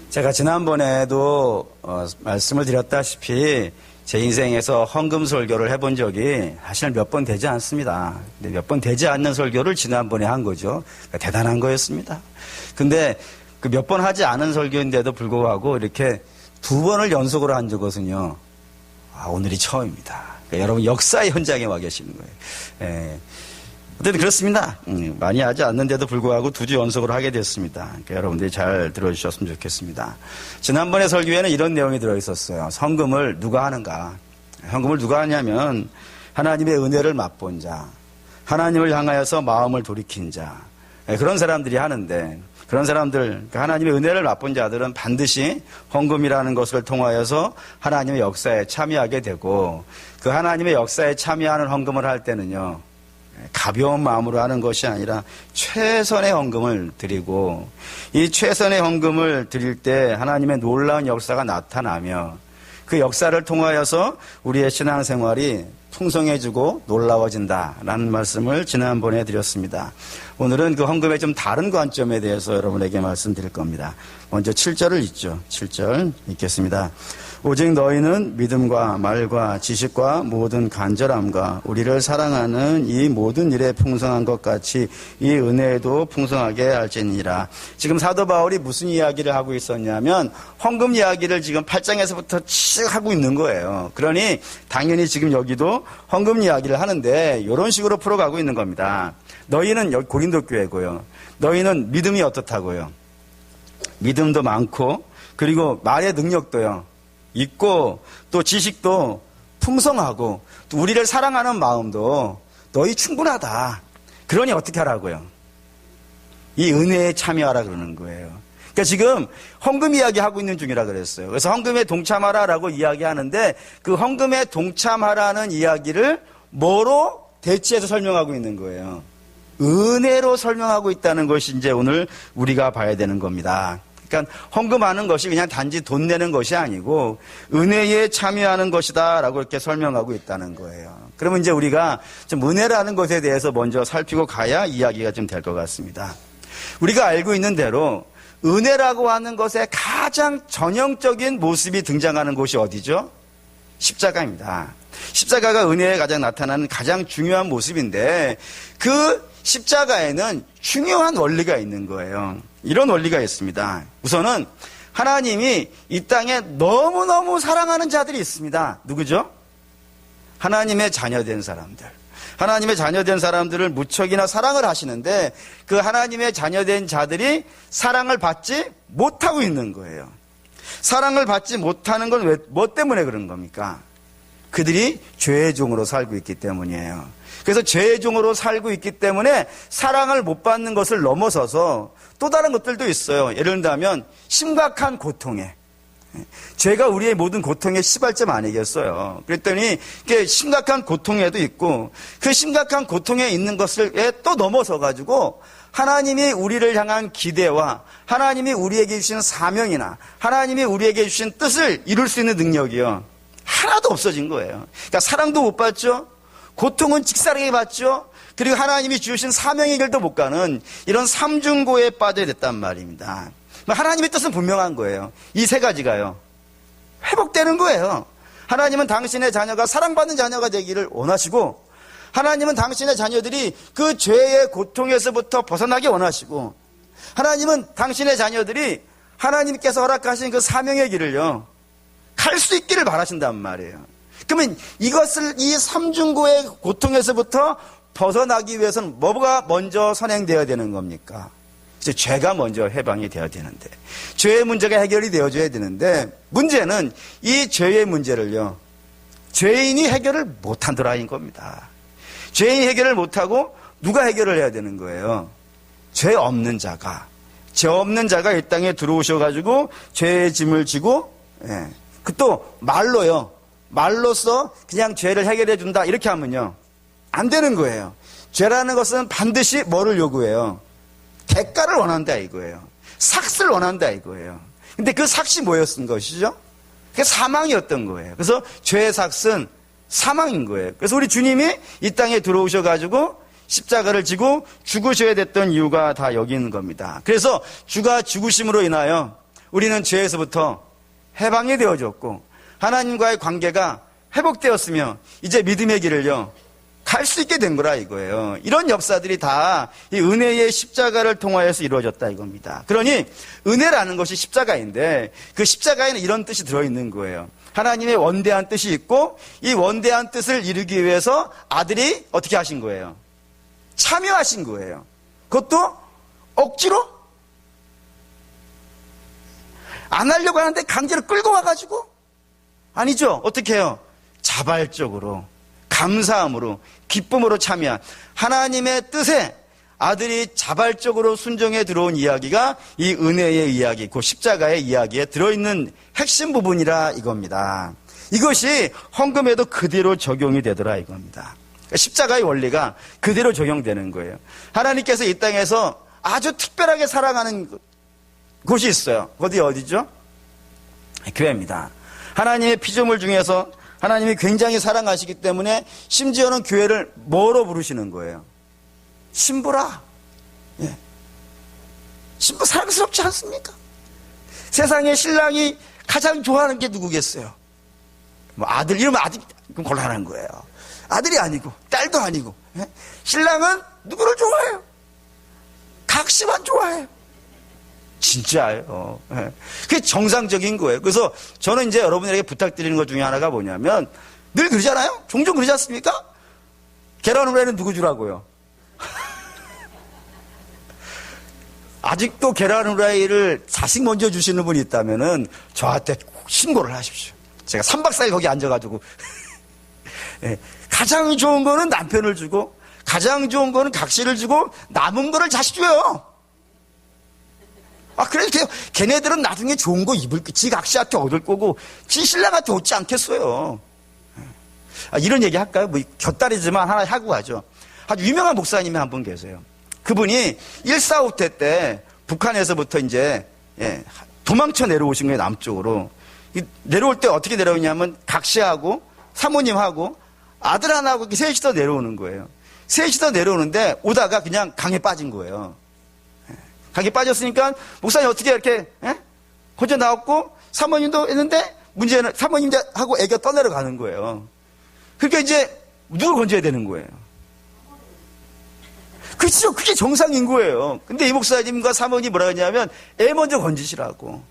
제가 지난번에도 말씀을 드렸다시피 제 인생에서 헌금 설교를 해본 적이 사실 몇 번 되지 않습니다. 근데 몇 번 되지 않는 설교를 지난번에 한 거죠. 그러니까 대단한 거였습니다. 근데 그 몇 번 하지 않은 설교인데도 불구하고 이렇게 2번을 연속으로 한 것은요, 오늘이 처음입니다. 그러니까 여러분 역사의 현장에 와 계시는 거예요. 예. 어쨌든 그렇습니다. 많이 하지 않는데도 불구하고 2주 연속으로 하게 됐습니다. 그러니까 여러분들이 잘 들어주셨으면 좋겠습니다. 지난번에 설교에는 이런 내용이 들어있었어요. 헌금을 누가 하는가? 헌금을 누가 하냐면 하나님의 은혜를 맛본 자, 하나님을 향하여서 마음을 돌이킨 자, 그런 사람들이 하는데, 그런 사람들, 하나님의 은혜를 맛본 자들은 반드시 헌금이라는 것을 통하여서 하나님의 역사에 참여하게 되고, 그 하나님의 역사에 참여하는 헌금을 할 때는요, 가벼운 마음으로 하는 것이 아니라 최선의 헌금을 드리고, 이 최선의 헌금을 드릴 때 하나님의 놀라운 역사가 나타나며 그 역사를 통하여서 우리의 신앙생활이 풍성해지고 놀라워진다라는 말씀을 지난번에 드렸습니다. 오늘은 그 헌금의 좀 다른 관점에 대해서 여러분에게 말씀드릴 겁니다. 먼저 7절을 읽죠. 7절 읽겠습니다. 오직 너희는 믿음과 말과 지식과 모든 간절함과 우리를 사랑하는 이 모든 일에 풍성한 것 같이 이 은혜에도 풍성하게 할지니라. 지금 사도 바울이 무슨 이야기를 하고 있었냐면 헌금 이야기를 지금 8장에서부터 쭉 하고 있는 거예요. 그러니 당연히 지금 여기도 헌금 이야기를 하는데 이런 식으로 풀어가고 있는 겁니다. 너희는 여기 고린도 교회고요. 너희는 믿음이 어떻다고요? 믿음도 많고 그리고 말의 능력도요. 있고 또 지식도 풍성하고 또 우리를 사랑하는 마음도 너희 충분하다. 그러니 어떻게 하라고요? 이 은혜에 참여하라 그러는 거예요. 그러니까 지금 헌금 이야기하고 있는 중이라 그랬어요. 그래서 헌금에 동참하라라고 이야기하는데 그 헌금에 동참하라는 이야기를 뭐로 대치해서 설명하고 있는 거예요? 은혜로 설명하고 있다는 것이 이제 오늘 우리가 봐야 되는 겁니다. 그러니까 헌금하는 것이 그냥 단지 돈 내는 것이 아니고 은혜에 참여하는 것이다라고 이렇게 설명하고 있다는 거예요. 그러면 이제 우리가 좀 은혜라는 것에 대해서 먼저 살피고 가야 이야기가 좀 될 것 같습니다. 우리가 알고 있는 대로 은혜라고 하는 것의 가장 전형적인 모습이 등장하는 곳이 어디죠? 십자가입니다. 십자가가 은혜에 가장 나타나는 가장 중요한 모습인데 그 십자가에는 중요한 원리가 있는 거예요. 이런 원리가 있습니다. 우선은 하나님이 이 땅에 너무너무 사랑하는 자들이 있습니다. 누구죠? 하나님의 자녀된 사람들. 하나님의 자녀된 사람들을 무척이나 사랑을 하시는데 그 하나님의 자녀된 자들이 사랑을 받지 못하고 있는 거예요. 사랑을 받지 못하는 건 뭐 때문에 그런 겁니까? 그들이 죄의 종으로 살고 있기 때문이에요. 그래서 죄의 종으로 살고 있기 때문에 사랑을 못 받는 것을 넘어서서 또 다른 것들도 있어요. 예를 들면 심각한 고통에, 죄가 우리의 모든 고통의 시발점 아니겠어요. 그랬더니 심각한 고통에도 있고 그 심각한 고통에 있는 것을 또 넘어서 가지고 하나님이 우리를 향한 기대와 하나님이 우리에게 주신 사명이나 하나님이 우리에게 주신 뜻을 이룰 수 있는 능력이요, 하나도 없어진 거예요. 그러니까 사랑도 못 받죠. 고통은 직사하게 받죠. 그리고 하나님이 주신 사명의 길도 못 가는 이런 삼중고에 빠져야 됐단 말입니다. 하나님의 뜻은 분명한 거예요. 이 세 가지가요, 회복되는 거예요. 하나님은 당신의 자녀가 사랑받는 자녀가 되기를 원하시고, 하나님은 당신의 자녀들이 그 죄의 고통에서부터 벗어나기 원하시고, 하나님은 당신의 자녀들이 하나님께서 허락하신 그 사명의 길을요, 갈 수 있기를 바라신단 말이에요. 그러면 이것을, 이 삼중고의 고통에서부터 벗어나기 위해서는 뭐가 먼저 선행되어야 되는 겁니까? 이제 죄가 먼저 해방이 되어야 되는데, 죄의 문제가 해결이 되어줘야 되는데, 문제는 이 죄의 문제를요, 죄인이 해결을 못한다라는 겁니다. 죄인이 해결을 못하고 누가 해결을 해야 되는 거예요? 죄 없는 자가. 죄 없는 자가 이 땅에 들어오셔가지고 죄의 짐을 지고, 그 또 말로요, 말로써 그냥 죄를 해결해 준다 이렇게 하면요, 안 되는 거예요. 죄라는 것은 반드시 뭐를 요구해요? 대가를 원한다 이거예요. 삭스를 원한다 이거예요. 근데 그 삭시 뭐였던 것이죠? 그게 사망이었던 거예요. 그래서 죄의 삭스는 사망인 거예요. 그래서 우리 주님이 이 땅에 들어오셔가지고 십자가를 지고 죽으셔야 됐던 이유가 다 여기 있는 겁니다. 그래서 주가 죽으심으로 인하여 우리는 죄에서부터 해방이 되어졌고 하나님과의 관계가 회복되었으며 이제 믿음의 길을요 갈 수 있게 된 거라 이거예요. 이런 역사들이 다 이 은혜의 십자가를 통하여서 이루어졌다 이겁니다. 그러니 은혜라는 것이 십자가인데 그 십자가에는 이런 뜻이 들어있는 거예요. 하나님의 원대한 뜻이 있고 이 원대한 뜻을 이루기 위해서 아들이 어떻게 하신 거예요? 참여하신 거예요. 그것도 억지로? 안 하려고 하는데 강제로 끌고 와가지고? 아니죠. 어떻게 해요? 자발적으로, 감사함으로, 기쁨으로 참여한 하나님의 뜻에 아들이 자발적으로 순종해 들어온 이야기가 이 은혜의 이야기, 그 십자가의 이야기에 들어있는 핵심 부분이라 이겁니다. 이것이 헌금에도 그대로 적용이 되더라 이겁니다. 십자가의 원리가 그대로 적용되는 거예요. 하나님께서 이 땅에서 아주 특별하게 사랑하는 곳이 있어요. 어디죠? 교회입니다. 하나님의 피조물 중에서 하나님이 굉장히 사랑하시기 때문에 심지어는 교회를 뭐로 부르시는 거예요? 신부라. 예. 신부 사랑스럽지 않습니까? 세상에 신랑이 가장 좋아하는 게 누구겠어요? 뭐 아들 이러면 아들 그럼 곤란한 거예요. 아들이 아니고 딸도 아니고 예? 신랑은 누구를 좋아해요? 각시만 좋아해요. 진짜예요. 예. 그게 정상적인 거예요. 그래서 저는 이제 여러분에게 부탁드리는 것 중에 하나가 뭐냐면 늘 그러잖아요. 종종 그러지 않습니까? 계란 후라이는 누구 주라고요? 아직도 계란 후라이를 자식 먼저 주시는 분이 있다면은 저한테 꼭 신고를 하십시오. 제가 3박 4일 거기 앉아가지고 예. 가장 좋은 거는 남편을 주고 가장 좋은 거는 각시를 주고 남은 거를 자식 줘요. 그래도 걔네들은 나중에 좋은 거 입을 지 각시한테 얻을 거고 지 신랑한테 얻지 않겠어요. 이런 얘기 할까요? 뭐 곁다리지만 하나 하고 가죠. 아주 유명한 목사님이 한 분 계세요. 그분이 1.4.5태 때 북한에서부터 이제 도망쳐 내려오신 거예요. 남쪽으로. 내려올 때 어떻게 내려오냐면 각시하고 사모님하고 아들 하나하고 이렇게 셋이서 내려오는 거예요. 셋이서 내려오는데 오다가 그냥 강에 빠진 거예요. 강에 빠졌으니까 목사님 어떻게 이렇게 혼자 나왔고 사모님도 했는데 문제는 사모님하고 애가 떠내려가는 거예요. 그러니까 이제 누굴 건져야 되는 거예요. 그렇죠. 그게 정상인 거예요. 근데 이 목사님과 사모님이 뭐라 했냐면 애 먼저 건지시라고.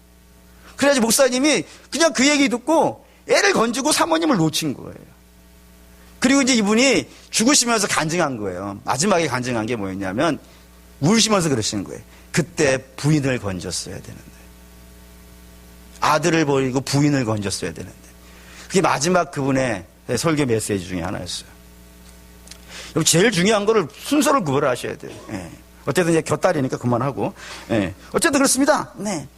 그래야지 목사님이 그냥 그 얘기 듣고 애를 건지고 사모님을 놓친 거예요. 그리고 이제 이분이 죽으시면서 간증한 거예요. 마지막에 간증한 게 뭐였냐면 울시면서 그러시는 거예요. 그때 부인을 건졌어야 되는데. 아들을 버리고 부인을 건졌어야 되는데. 그게 마지막 그분의 설교 메시지 중에 하나였어요. 제일 중요한 거를 순서를 구별하셔야 돼요. 예. 어쨌든 이제 곁다리니까 그만하고. 예. 어쨌든 그렇습니다. 네.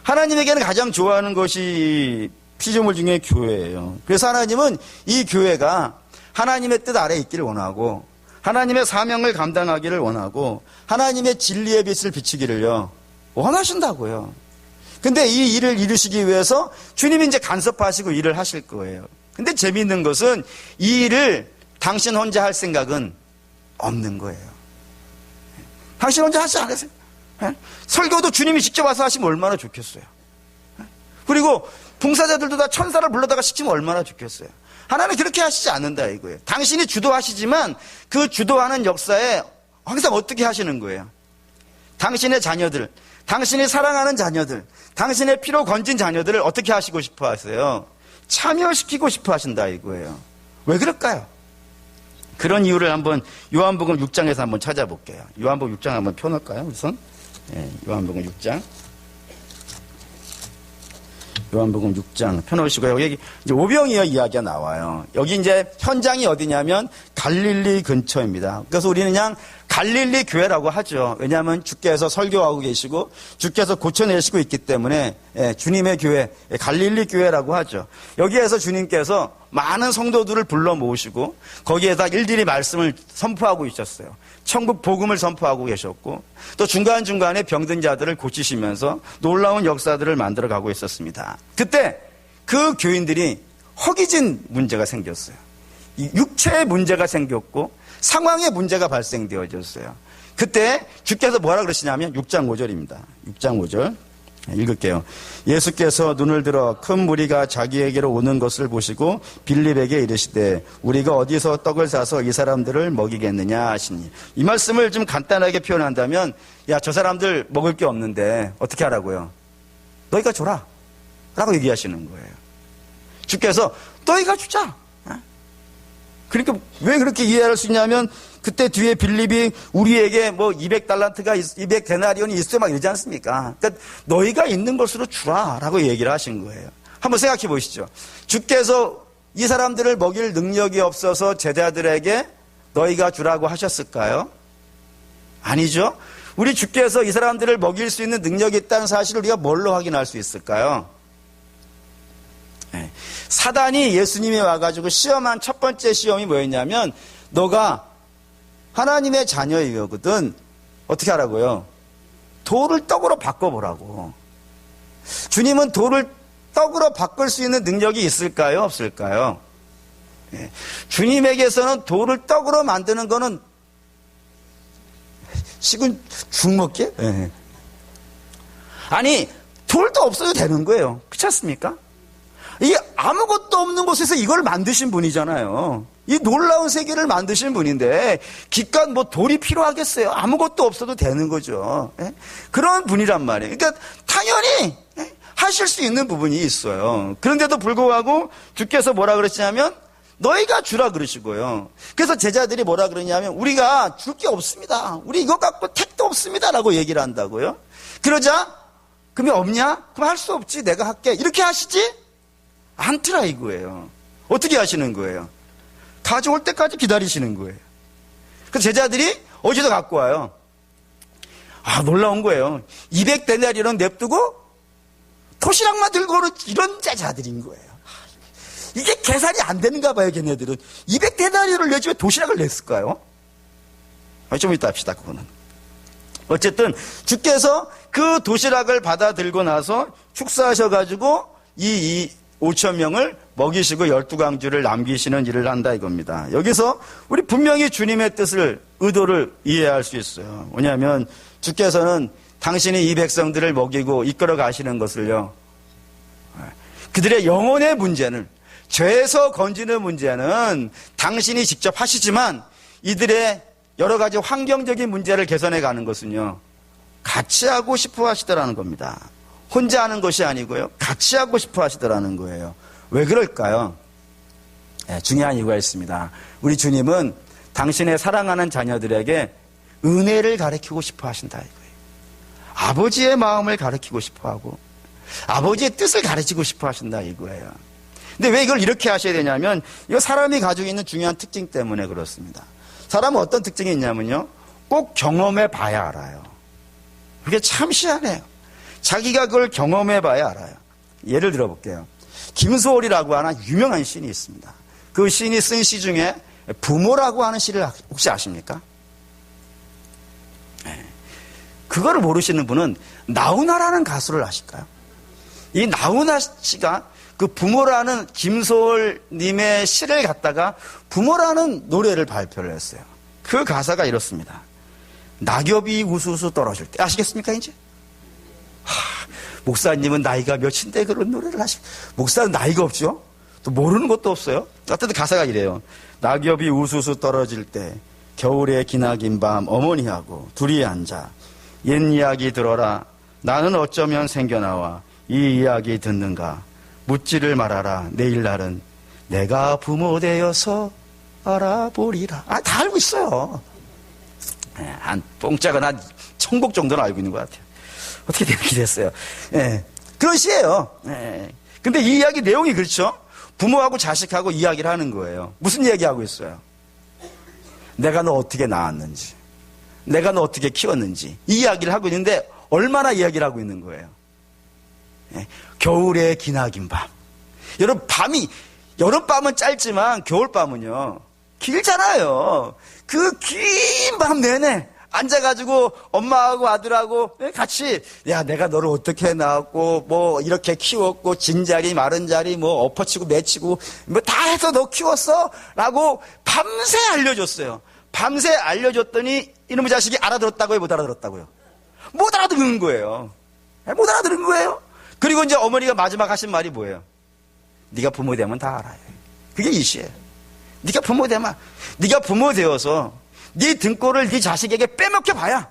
하나님에게는 가장 좋아하는 것이 피조물 중에 교회예요. 그래서 하나님은 이 교회가 하나님의 뜻 아래에 있기를 원하고 하나님의 사명을 감당하기를 원하고 하나님의 진리의 빛을 비추기를요 원하신다고요. 근데 이 일을 이루시기 위해서 주님이 이제 간섭하시고 일을 하실 거예요. 근데 재미있는 것은 이 일을 당신 혼자 할 생각은 없는 거예요. 당신 혼자 하지 않으세요? 설교도 주님이 직접 와서 하시면 얼마나 좋겠어요. 그리고 봉사자들도 다 천사를 불러다가 시키면 얼마나 좋겠어요. 하나는 그렇게 하시지 않는다 이거예요. 당신이 주도하시지만 그 주도하는 역사에 항상 어떻게 하시는 거예요? 당신의 자녀들, 당신이 사랑하는 자녀들, 당신의 피로 건진 자녀들을 어떻게 하시고 싶어 하세요? 참여시키고 싶어 하신다 이거예요. 왜 그럴까요? 그런 이유를 한번 요한복음 6장에서 한번 찾아볼게요. 요한복음 6장 한번 펴놓을까요? 우선 요한복음 6장. 요한복음 6장 펴놓으시고요. 여기 이제 오병이어 이야기가 나와요. 여기 이제 현장이 어디냐면 갈릴리 근처입니다. 그래서 우리는 그냥 갈릴리 교회라고 하죠. 왜냐하면 주께서 설교하고 계시고 주께서 고쳐내시고 있기 때문에 주님의 교회, 갈릴리 교회라고 하죠. 여기에서 주님께서 많은 성도들을 불러 모으시고 거기에다 일일이 말씀을 선포하고 있었어요. 천국 복음을 선포하고 계셨고 또 중간중간에 병든 자들을 고치시면서 놀라운 역사들을 만들어가고 있었습니다. 그때 그 교인들이 허기진 문제가 생겼어요. 육체의 문제가 생겼고 상황의 문제가 발생되어졌어요. 그때 주께서 뭐라 그러시냐면 6장 5절입니다. 6장 5절 읽을게요. 예수께서 눈을 들어 큰 무리가 자기에게로 오는 것을 보시고 빌립에게 이르시되 우리가 어디서 떡을 사서 이 사람들을 먹이겠느냐 하시니, 이 말씀을 좀 간단하게 표현한다면, 야, 저 사람들 먹을 게 없는데 어떻게 하라고요? 너희가 줘라 라고 얘기하시는 거예요. 주께서 너희가 주자. 그러니까 왜 그렇게 이해할 수 있냐면, 그때 뒤에 빌립이 우리에게 뭐 200달란트가 200데나리온이 있어요 막 이러지 않습니까? 그러니까 너희가 있는 것으로 주라라고 얘기를 하신 거예요. 한번 생각해 보시죠. 주께서 이 사람들을 먹일 능력이 없어서 제자들에게 너희가 주라고 하셨을까요? 아니죠. 우리 주께서 이 사람들을 먹일 수 있는 능력이 있다는 사실을 우리가 뭘로 확인할 수 있을까요? 사단이 예수님이 와가지고 시험한 첫 번째 시험이 뭐였냐면, 너가 하나님의 자녀이거든 어떻게 하라고요? 돌을 떡으로 바꿔보라고. 주님은 돌을 떡으로 바꿀 수 있는 능력이 있을까요? 없을까요? 주님에게서는 돌을 떡으로 만드는 거는 식은 죽 먹게? 아니, 돌도 없어도 되는 거예요. 그렇지 않습니까? 이게 아무것도 없는 곳에서 이걸 만드신 분이잖아요. 이 놀라운 세계를 만드신 분인데 기껏 뭐 돌이 필요하겠어요? 아무것도 없어도 되는 거죠. 그런 분이란 말이에요. 그러니까 당연히 하실 수 있는 부분이 있어요. 그런데도 불구하고 주께서 뭐라 그러시냐면 너희가 주라 그러시고요. 그래서 제자들이 뭐라 그러냐면 우리가 줄 게 없습니다. 우리 이거 갖고 택도 없습니다 라고 얘기를 한다고요. 그러자 그러면 없냐? 그럼 할 수 없지. 내가 할게. 이렇게 하시지? 않더라 이거예요. 어떻게 하시는 거예요? 가져올 때까지 기다리시는 거예요. 그 제자들이 어디서 갖고 와요? 아, 놀라운 거예요. 200데나리온 냅두고 도시락만 들고 오는 이런 제자들인 거예요. 이게 계산이 안 되는가 봐요, 걔네들은. 200데나리온을 내지 왜 도시락을 냈을까요? 좀 이따 합시다, 그거는. 어쨌든 주께서 그 도시락을 받아 들고 나서 축사하셔가지고 이 5,000명을 먹이시고 12강주를 남기시는 일을 한다 이겁니다. 여기서 우리 분명히 주님의 뜻을, 의도를 이해할 수 있어요. 뭐냐면 주께서는 당신이 이 백성들을 먹이고 이끌어 가시는 것을요, 그들의 영혼의 문제는, 죄에서 건지는 문제는 당신이 직접 하시지만 이들의 여러 가지 환경적인 문제를 개선해 가는 것은요, 같이 하고 싶어 하시더라는 겁니다. 혼자 하는 것이 아니고요, 같이 하고 싶어 하시더라는 거예요. 왜 그럴까요? 중요한 이유가 있습니다. 우리 주님은 당신의 사랑하는 자녀들에게 은혜를 가르치고 싶어 하신다 이거예요. 아버지의 마음을 가르치고 싶어 하고 아버지의 뜻을 가르치고 싶어 하신다 이거예요. 근데 왜 이걸 이렇게 하셔야 되냐면, 이거 사람이 가지고 있는 중요한 특징 때문에 그렇습니다. 사람은 어떤 특징이 있냐면요, 꼭 경험해 봐야 알아요. 그게 참 희한해요. 자기가 그걸 경험해 봐야 알아요. 예를 들어 볼게요. 김소월이라고 하는 유명한 시인이 있습니다. 그 시인이 쓴 시 중에 부모라고 하는 시를 혹시 아십니까? 그거를 모르시는 분은 나훈아라는 가수를 아실까요? 이 나훈아 씨가 그 부모라는 김소월님의 시를 갖다가 부모라는 노래를 발표를 했어요. 그 가사가 이렇습니다. 낙엽이 우수수 떨어질 때. 아시겠습니까 이제? 목사님은 나이가 몇인데 그런 노래를 목사는 나이가 없죠? 또 모르는 것도 없어요? 어쨌든 가사가 이래요. 낙엽이 우수수 떨어질 때 겨울의 기나긴 밤 어머니하고 둘이 앉아 옛 이야기 들어라. 나는 어쩌면 생겨나와 이 이야기 듣는가. 묻지를 말아라. 내일 날은 내가 부모 되어서 알아보리라. 다 알고 있어요. 한 뽕짝은 한 1000곡 정도는 알고 있는 것 같아요. 어떻게 되게 됐어요. 그런 시예요. 근데 이 이야기 내용이 그렇죠? 부모하고 자식하고 이야기를 하는 거예요. 무슨 이야기하고 있어요? 내가 너 어떻게 낳았는지, 내가 너 어떻게 키웠는지, 이 이야기를 하고 있는데 얼마나 이야기를 하고 있는 거예요? 겨울의 기나긴 밤. 여름밤은 짧지만 겨울밤은요, 길잖아요. 그 긴 밤 내내 앉아가지고 엄마하고 아들하고 같이, 야, 내가 너를 어떻게 낳았고, 뭐, 이렇게 키웠고, 진자리, 마른자리, 뭐, 엎어치고, 매치고, 뭐, 다 해서 너 키웠어? 라고 밤새 알려줬어요. 밤새 알려줬더니, 이놈의 자식이 알아들었다고요? 못 알아들었다고요? 못 알아듣는 거예요. 못 알아들은 거예요. 그리고 이제 어머니가 마지막 하신 말이 뭐예요? 네가 부모 되면 다 알아요. 그게 이시예요. 네가 부모 되면, 네가 부모 되어서 네 등골을 네 자식에게 빼먹혀 봐야,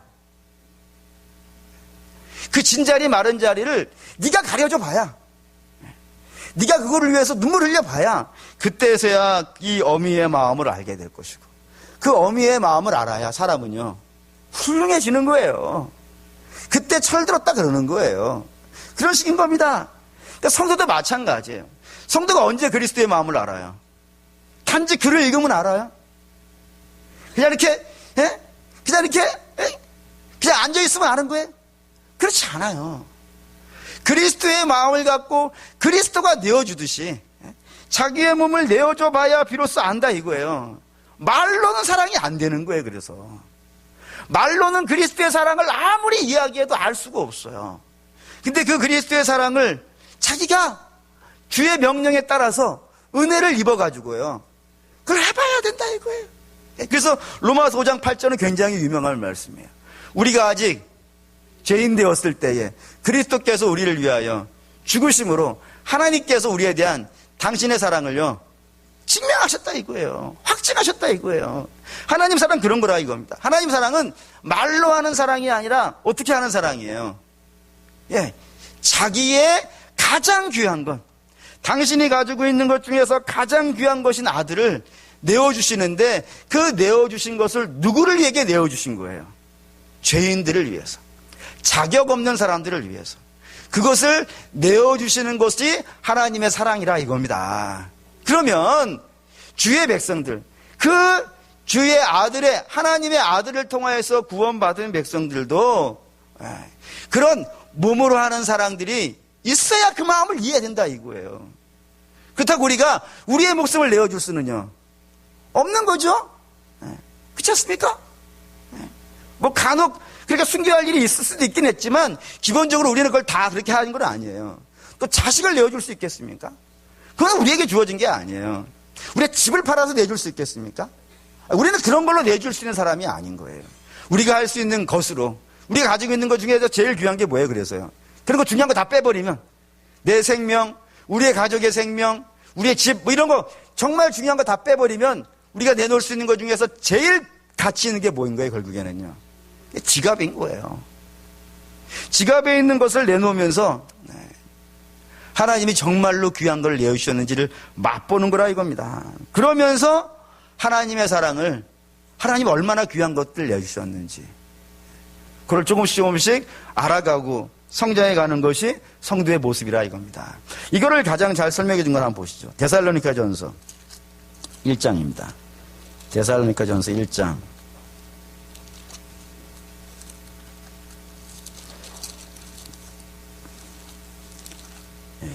그 진자리 마른 자리를 네가 가려줘 봐야, 네가 그거를 위해서 눈물 흘려 봐야 그때서야 이 어미의 마음을 알게 될 것이고, 그 어미의 마음을 알아야 사람은요 훌륭해지는 거예요. 그때 철들었다 그러는 거예요. 그런 식인 겁니다. 그러니까 성도도 마찬가지예요. 성도가 언제 그리스도의 마음을 알아요? 단지 글을 읽으면 알아요? 그냥 이렇게, 예? 그냥 이렇게, 예? 그냥 앉아있으면 아는 거예요? 그렇지 않아요. 그리스도의 마음을 갖고 그리스도가 내어주듯이 자기의 몸을 내어줘 봐야 비로소 안다 이거예요. 말로는 사랑이 안 되는 거예요. 그래서 말로는 그리스도의 사랑을 아무리 이야기해도 알 수가 없어요. 근데 그 그리스도의 사랑을 자기가 주의 명령에 따라서 은혜를 입어가지고요, 그걸 해봐야 된다 이거예요. 그래서 로마서 5장 8절은 굉장히 유명한 말씀이에요. 우리가 아직 죄인 되었을 때에 그리스도께서 우리를 위하여 죽으심으로 하나님께서 우리에 대한 당신의 사랑을요 증명하셨다 이거예요. 확증하셨다 이거예요. 하나님 사랑 그런 거라 이겁니다. 하나님 사랑은 말로 하는 사랑이 아니라 어떻게 하는 사랑이에요? 예, 자기의 가장 귀한 것, 당신이 가지고 있는 것 중에서 가장 귀한 것인 아들을 내어주시는데, 그 내어주신 것을 누구를 위해 내어주신 거예요? 죄인들을 위해서, 자격 없는 사람들을 위해서. 그것을 내어주시는 것이 하나님의 사랑이라 이겁니다. 그러면 주의 백성들, 그 주의 아들의, 하나님의 아들을 통하여서 구원받은 백성들도 그런 몸으로 하는 사랑들이 있어야 그 마음을 이해된다 이거예요. 그렇다고 우리가 우리의 목숨을 내어줄 수는요 없는 거죠. 그렇지 않습니까? 뭐 간혹 그러니까 숨겨야 할 일이 있을 수도 있긴 했지만 기본적으로 우리는 그걸 다 그렇게 하는 건 아니에요. 또 자식을 내어줄 수 있겠습니까? 그건 우리에게 주어진 게 아니에요. 우리가 집을 팔아서 내줄 수 있겠습니까? 우리는 그런 걸로 내줄 수 있는 사람이 아닌 거예요. 우리가 할 수 있는 것으로, 우리가 가지고 있는 것 중에서 제일 귀한 게 뭐예요? 그래서요, 그런 거 중요한 거 다 빼버리면, 내 생명, 우리의 가족의 생명, 우리의 집, 뭐 이런 거 정말 중요한 거 다 빼버리면 우리가 내놓을 수 있는 것 중에서 제일 가치 있는 게 뭐인 거예요? 결국에는요, 지갑인 거예요. 지갑에 있는 것을 내놓으면서 하나님이 정말로 귀한 걸 내어주셨는지를 맛보는 거라 이겁니다. 그러면서 하나님의 사랑을, 하나님 얼마나 귀한 것들 내주셨는지 그걸 조금씩 알아가고 성장해가는 것이 성도의 모습이라 이겁니다. 이거를 가장 잘 설명해 준 걸 한번 보시죠. 데살로니가전서 1장입니다. 데살로니가전서 1장.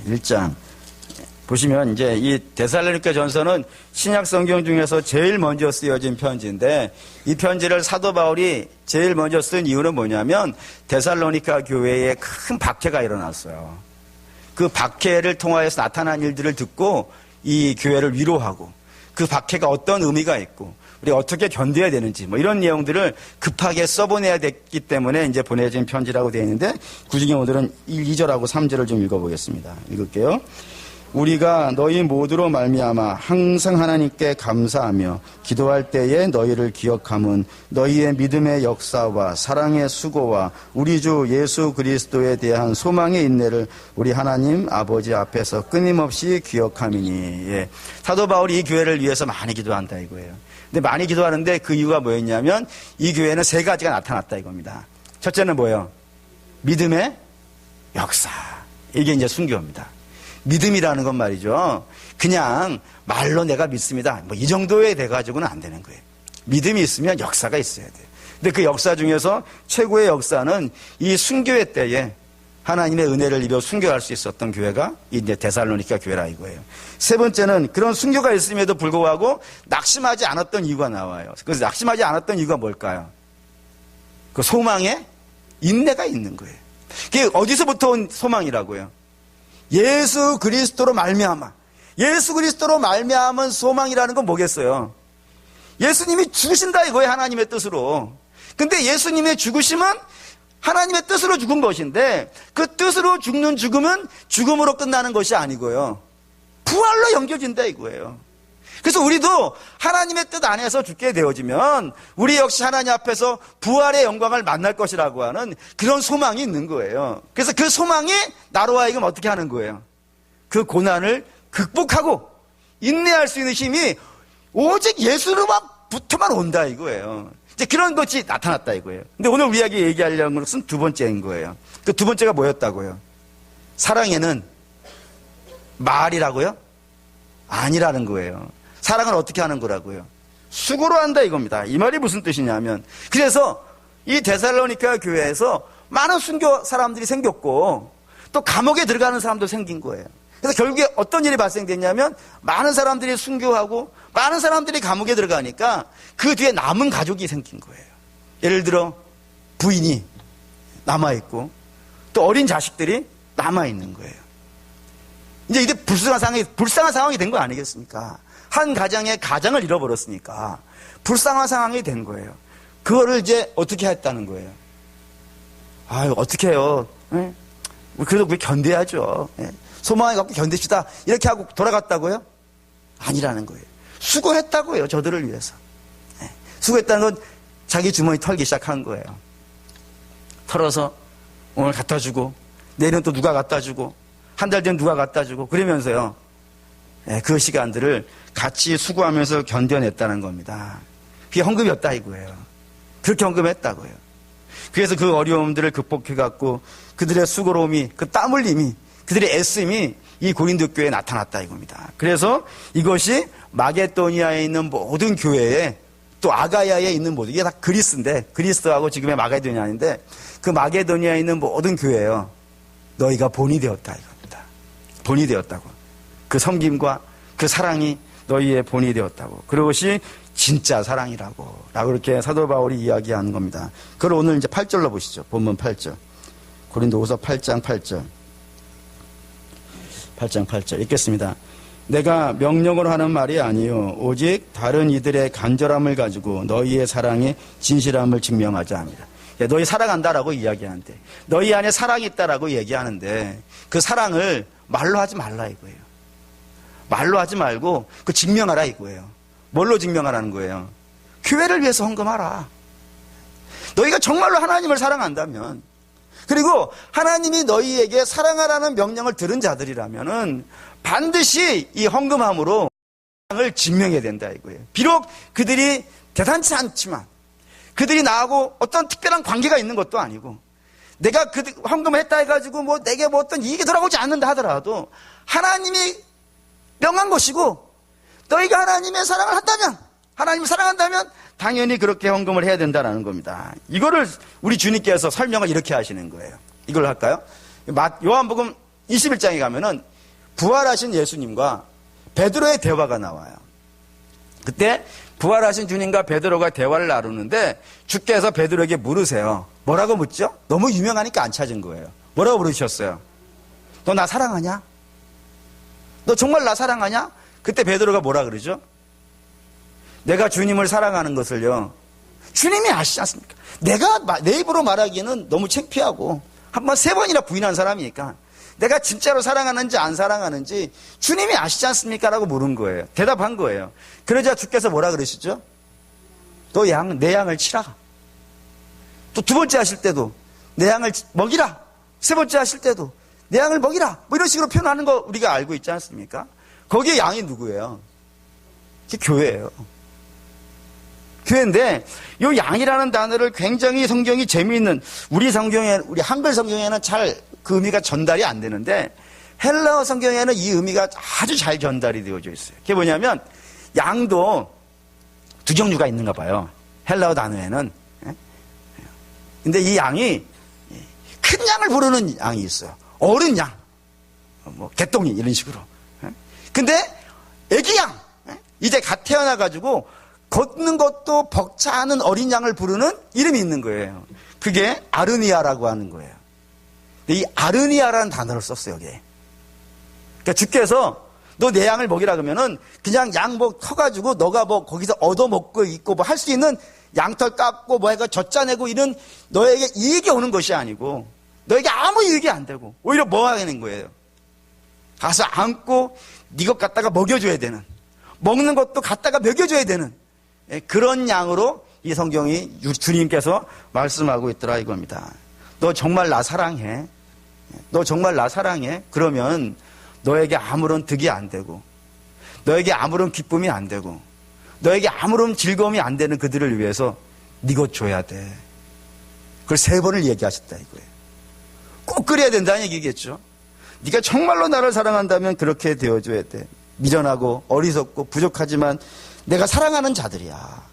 1장 보시면 이제 이 데살로니가전서는 신약 성경 중에서 제일 먼저 쓰여진 편지인데, 이 편지를 사도 바울이 제일 먼저 쓴 이유는 뭐냐면 데살로니가 교회에 큰 박해가 일어났어요. 그 박해를 통하여서 나타난 일들을 듣고 이 교회를 위로하고, 그 박해가 어떤 의미가 있고 우리가 어떻게 견뎌야 되는지 뭐 이런 내용들을 급하게 써보내야 됐기 때문에 이제 보내진 편지라고 되어 있는데, 구직의 오늘은 2절하고 3절을 좀 읽어보겠습니다. 읽을게요. 우리가 너희 모두로 말미암아 항상 하나님께 감사하며 기도할 때에 너희를 기억함은 너희의 믿음의 역사와 사랑의 수고와 우리 주 예수 그리스도에 대한 소망의 인내를 우리 하나님 아버지 앞에서 끊임없이 기억함이니. 예. 사도 바울이 이 교회를 위해서 많이 기도한다 이거예요. 근데 많이 기도하는데 그 이유가 뭐였냐면 이 교회는 세 가지가 나타났다 이겁니다. 첫째는 뭐예요? 믿음의 역사. 이게 이제 순교입니다. 믿음이라는 건 말이죠, 그냥 말로 내가 믿습니다 뭐 이 정도에 돼가지고는 안 되는 거예요. 믿음이 있으면 역사가 있어야 돼요. 근데 그 역사 중에서 최고의 역사는 이 순교회 때에 하나님의 은혜를 입어 순교할 수 있었던 교회가 이제 데살로니가 교회라 이거예요. 세 번째는 그런 순교가 있음에도 불구하고 낙심하지 않았던 이유가 나와요. 그래서 낙심하지 않았던 이유가 뭘까요? 그 소망에 인내가 있는 거예요. 그게 어디서부터 온 소망이라고요? 예수 그리스도로 말미암아. 예수 그리스도로 말미암은 소망이라는 건 뭐겠어요? 예수님이 죽으신다 이거예요, 하나님의 뜻으로. 근데 예수님의 죽으심은 하나님의 뜻으로 죽은 것인데 그 뜻으로 죽는 죽음은 죽음으로 끝나는 것이 아니고요. 부활로 연결된다 이거예요. 그래서 우리도 하나님의 뜻 안에서 죽게 되어지면 우리 역시 하나님 앞에서 부활의 영광을 만날 것이라고 하는 그런 소망이 있는 거예요. 그래서 그 소망이 나로 하여금 어떻게 하는 거예요? 그 고난을 극복하고 인내할 수 있는 힘이 오직 예수로만 붙어만 온다 이거예요. 이제 그런 것이 나타났다 이거예요. 근데 오늘 우리에게 얘기하려는 것은 두 번째인 거예요. 그 두 번째가 뭐였다고요? 사랑에는 말이라고요? 아니라는 거예요. 사랑은 어떻게 하는 거라고요? 수고로 한다 이겁니다. 이 말이 무슨 뜻이냐면, 그래서 이 데살로니가 교회에서 많은 순교 사람들이 생겼고 또 감옥에 들어가는 사람도 생긴 거예요. 그래서 결국에 어떤 일이 발생됐냐면 많은 사람들이 순교하고 많은 사람들이 감옥에 들어가니까 그 뒤에 남은 가족이 생긴 거예요. 예를 들어 부인이 남아있고 또 어린 자식들이 남아있는 거예요. 이제 이게 불쌍한 상황이 된 거 아니겠습니까? 한 가정의 가장을 잃어버렸으니까 불쌍한 상황이 된 거예요. 그거를 이제 어떻게 했다는 거예요? 아유, 어떻게 해요? 예? 그래도 왜 견뎌야죠. 예? 소망을 갖고 견딥시다. 이렇게 하고 돌아갔다고요? 아니라는 거예요. 수고했다고요. 저들을 위해서. 예? 수고했다는 건 자기 주머니 털기 시작한 거예요. 털어서 오늘 갖다 주고 내일은 또 누가 갖다 주고 한 달 뒤엔 누가 갖다 주고 그러면서요. 예, 그 시간들을 같이 수고하면서 견뎌냈다는 겁니다. 그게 헌금이었다 이거예요. 그렇게 헌금했다고요. 그래서 그 어려움들을 극복해갖고 그들의 수고로움이, 그 땀 흘림이, 그들의 애씀이 이 고린도 교회에 나타났다 이겁니다. 그래서 이것이 마게도니아에 있는 모든 교회에 또 아가야에 있는 모든, 이게 다 그리스인데, 그리스하고 지금의 마게도니아인데 그 마게도니아에 있는 모든 교회예요. 너희가 본이 되었다 이겁니다. 본이 되었다고. 그 섬김과 그 사랑이 너희의 본이 되었다고. 그것이 진짜 사랑이라고. 라고 이렇게 사도 바울이 이야기하는 겁니다. 그걸 오늘 이제 8절로 보시죠. 본문 8절. 고린도후서 8장 8절. 8장 8절. 읽겠습니다. 내가 명령으로 하는 말이 아니요 오직 다른 이들의 간절함을 가지고 너희의 사랑의 진실함을 증명하자 합니다. 너희 사랑한다라고 이야기하는데, 너희 안에 사랑이 있다라고 얘기하는데 그 사랑을 말로 하지 말라 이거예요. 말로 하지 말고 그 증명하라 이거예요. 뭘로 증명하라는 거예요? 교회를 위해서 헌금하라. 너희가 정말로 하나님을 사랑한다면, 그리고 하나님이 너희에게 사랑하라는 명령을 들은 자들이라면은 반드시 이 헌금함으로 사랑을 증명해야 된다 이거예요. 비록 그들이 대단치 않지만, 그들이 나하고 어떤 특별한 관계가 있는 것도 아니고, 내가 그 헌금을 했다 해가지고 뭐 내게 뭐 어떤 이익이 돌아오지 않는다 하더라도 하나님이 명한 것이고, 너희가 하나님의 사랑을 한다면, 하나님을 사랑한다면 당연히 그렇게 헌금을 해야 된다는 겁니다. 이거를 우리 주님께서 설명을 이렇게 하시는 거예요. 이걸 할까요? 요한복음 21장에 가면은 부활하신 예수님과 베드로의 대화가 나와요. 그때 부활하신 주님과 베드로가 대화를 나누는데 주께서 베드로에게 물으세요. 뭐라고 묻죠? 너무 유명하니까 안 찾은 거예요. 뭐라고 물으셨어요? 너 나 사랑하냐? 너 정말 나 사랑하냐? 그때 베드로가 뭐라 그러죠? 내가 주님을 사랑하는 것을요, 주님이 아시지 않습니까? 내가 내 입으로 말하기에는 너무 창피하고 한번 3번이나 부인한 사람이니까 내가 진짜로 사랑하는지 안 사랑하는지 주님이 아시지 않습니까? 라고 물은 거예요. 대답한 거예요. 그러자 주께서 뭐라 그러시죠? 너 내 양을 치라. 또 두 번째 하실 때도 내 양을 먹이라. 세 번째 하실 때도 내 양을 먹이라. 뭐 이런 식으로 표현하는 거 우리가 알고 있지 않습니까? 거기에 양이 누구예요? 그게 교회예요. 교회인데 이 양이라는 단어를 굉장히 성경이 재미있는, 우리 한글 성경에는 잘 그 의미가 전달이 안 되는데 헬라어 성경에는 이 의미가 아주 잘 전달이 되어져 있어요. 그게 뭐냐면 양도 두 종류가 있는가 봐요. 헬라어 단어에는. 근데 이 양이 큰 양을 부르는 양이 있어요. 어른 양, 뭐 개똥이 이런 식으로. 근데 애기 양, 이제 갓 태어나가지고 걷는 것도 벅차는 어린 양을 부르는 이름이 있는 거예요. 그게 아르니아라고 하는 거예요. 근데 이 아르니아라는 단어를 썼어요, 여기에. 그러니까 주께서 너 내 양을 먹이라 그러면은 그냥 양 뭐 커가지고 너가 뭐 거기서 얻어먹고 있고 뭐 할 수 있는 양털 깎고 뭐 해가 젖자내고 이런 너에게 이익이 오는 것이 아니고 너에게 아무 이익이 안 되고 오히려 뭐 하는 거예요? 가서 안고 네 것 갖다가 먹여줘야 되는, 먹는 것도 갖다가 먹여줘야 되는 그런 양으로 이 성경이 주님께서 말씀하고 있더라 이겁니다. 너 정말 나 사랑해? 너 정말 나 사랑해? 그러면 너에게 아무런 득이 안 되고 너에게 아무런 기쁨이 안 되고 너에게 아무런 즐거움이 안 되는 그들을 위해서 네 것 줘야 돼. 그걸 3번을 얘기하셨다 이거예요. 꼭 그래야 된다는 얘기겠죠. 네가 정말로 나를 사랑한다면 그렇게 되어줘야 돼. 미련하고 어리석고 부족하지만 내가 사랑하는 자들이야.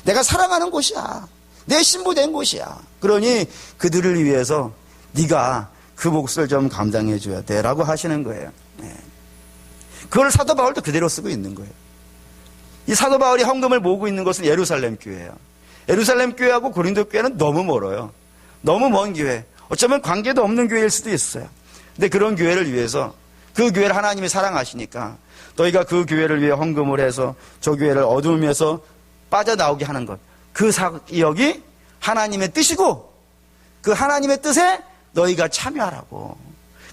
내가 사랑하는 곳이야. 내 신부된 곳이야. 그러니 그들을 위해서 네가 그 몫을 좀 감당해 줘야 돼 라고 하시는 거예요. 그걸 사도 바울도 그대로 쓰고 있는 거예요. 이 사도 바울이 헌금을 모으고 있는 것은 예루살렘 교회예요. 예루살렘 교회하고 고린도 교회는 너무 멀어요. 너무 먼 교회. 어쩌면 관계도 없는 교회일 수도 있어요. 근데 그런 교회를 위해서, 그 교회를 하나님이 사랑하시니까 너희가 그 교회를 위해 헌금을 해서 저 교회를 어둠에서 빠져나오게 하는 것, 그 사역이 하나님의 뜻이고 그 하나님의 뜻에 너희가 참여하라고.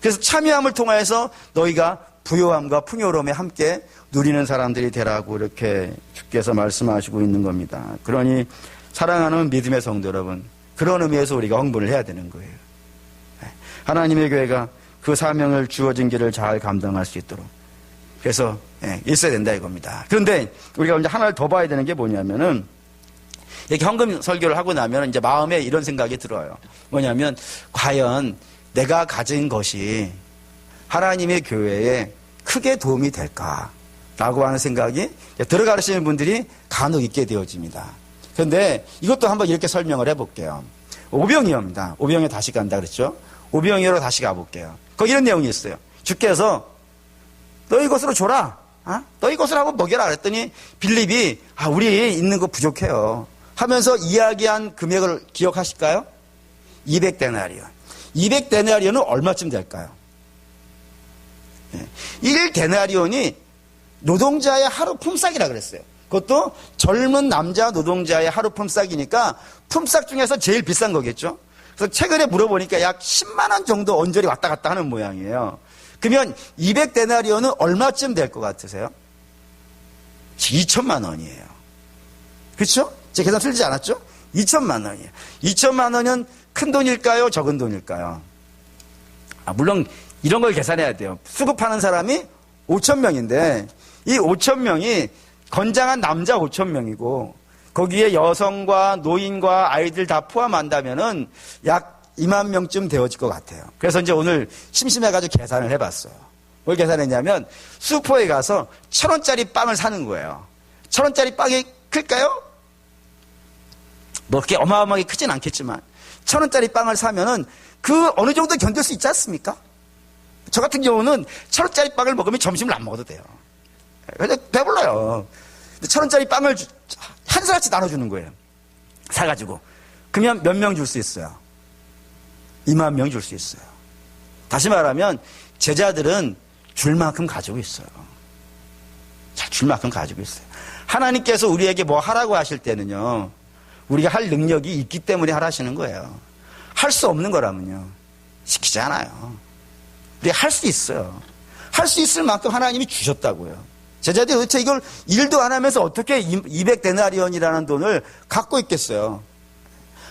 그래서 참여함을 통하여서 너희가 부요함과 풍요로움에 함께 누리는 사람들이 되라고 이렇게 주께서 말씀하시고 있는 겁니다. 그러니 사랑하는 믿음의 성도 여러분, 그런 의미에서 우리가 헌금을 해야 되는 거예요. 하나님의 교회가 그 사명을 주어진 길을 잘 감당할 수 있도록 그래서 있어야 된다 이겁니다. 그런데 우리가 이제 하나를 더 봐야 되는 게 뭐냐면은, 이렇게 헌금 설교를 하고 나면 이제 마음에 이런 생각이 들어요. 뭐냐면 과연 내가 가진 것이 하나님의 교회에 크게 도움이 될까라고 하는 생각이 들어가시는 분들이 간혹 있게 되어집니다. 그런데 이것도 한번 이렇게 설명을 해볼게요. 오병이어입니다. 오병이어 다시 간다 그랬죠? 오병이어로 다시 가볼게요. 거기 이런 내용이 있어요. 주께서 너희 것으로 줘라. 너희 것으로 하고 먹여라 그랬더니 빌립이 우리 있는 거 부족해요 하면서 이야기한 금액을 기억하실까요? 200데나리온. 200데나리온은 얼마쯤 될까요? 1데나리온이 노동자의 하루 품삯이라 그랬어요. 그것도 젊은 남자 노동자의 하루 품삯이니까 품삯 중에서 제일 비싼 거겠죠. 그래서 최근에 물어보니까 약 10만 원 정도 언저리 왔다 갔다 하는 모양이에요. 그러면 200데나리온은 얼마쯤 될 것 같으세요? 2천만 원이에요. 그렇죠? 제 계산 틀리지 않았죠? 2천만 원이에요. 2천만 원은 큰 돈일까요? 적은 돈일까요? 물론 이런 걸 계산해야 돼요. 수급하는 사람이 5천 명인데 이 5천 명이 건장한 남자 5천 명이고 거기에 여성과 노인과 아이들 다 포함한다면은 약 2만 명쯤 되어질 것 같아요. 그래서 이제 오늘 심심해가지고 계산을 해봤어요. 뭘 계산했냐면 슈퍼에 가서 1,000원짜리 빵을 사는 거예요. 1,000원짜리 빵이 클까요? 뭐 그렇게 어마어마하게 크진 않겠지만 1,000원짜리 빵을 사면은 그 어느 정도 견딜 수 있지 않습니까? 저 같은 경우는 1,000원짜리 빵을 먹으면 점심을 안 먹어도 돼요. 그래서 배불러요. 1,000원짜리 빵을 한 사람씩 나눠주는 거예요. 사가지고. 그러면 몇 명 줄 수 있어요? 2만 명 줄 수 있어요. 다시 말하면 제자들은 줄 만큼 가지고 있어요. 자, 줄 만큼 가지고 있어요. 하나님께서 우리에게 뭐 하라고 하실 때는요, 우리가 할 능력이 있기 때문에 하라시는 거예요. 할 수 없는 거라면요, 시키지 않아요. 우리가 할 수 있어요. 할 수 있을 만큼 하나님이 주셨다고요. 제자들이 도대체 이걸 일도 안 하면서 어떻게 200데나리온이라는 돈을 갖고 있겠어요?